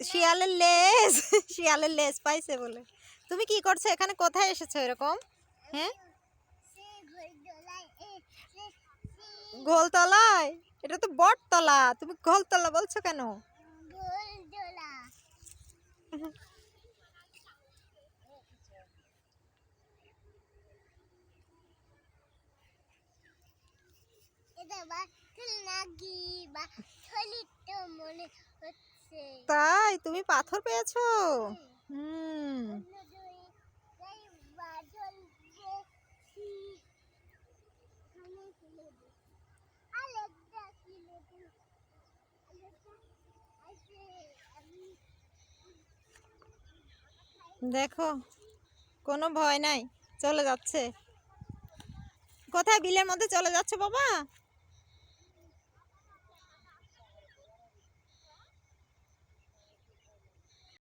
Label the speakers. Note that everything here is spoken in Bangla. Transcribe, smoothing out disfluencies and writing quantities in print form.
Speaker 1: শিয়ালের লেজ শিয়ালের লেজ পাইছে বলে। তুমি কি করছো এখানে? কোথায় এসেছো এরকম? হ্যাঁ, গোলতলায়? এটা তো বটতলা, তুমি গোলতলা বলছো কেন? তাই তুমি পাথর পেয়েছো? হুম। দেখো, কোনো ভয় নাই, চলে যাচ্ছে। কোথায়? বিলের মধ্যে চলে যাচ্ছে বাবা।